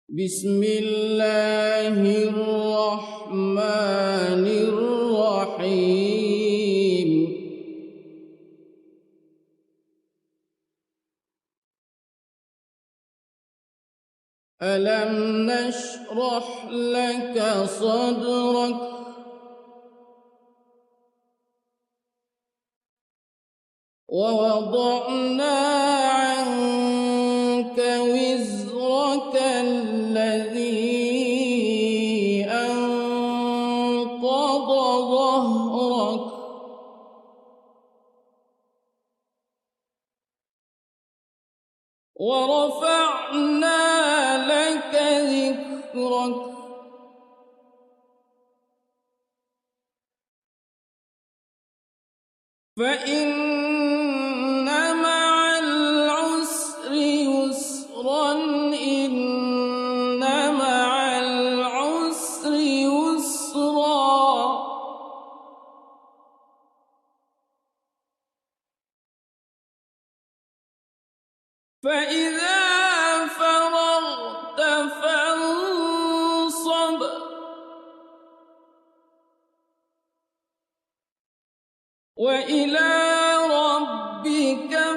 بسم الله الرحمن الرحيم. ألم نشرح لك صدرك ووضعنا عنك وزرك الذي أنقض ظهرك ورفعنا لك ذكرك فإن مع العسر يسرا إن مع العسر يسرا فإذا فرغت فانصب وإلى ربك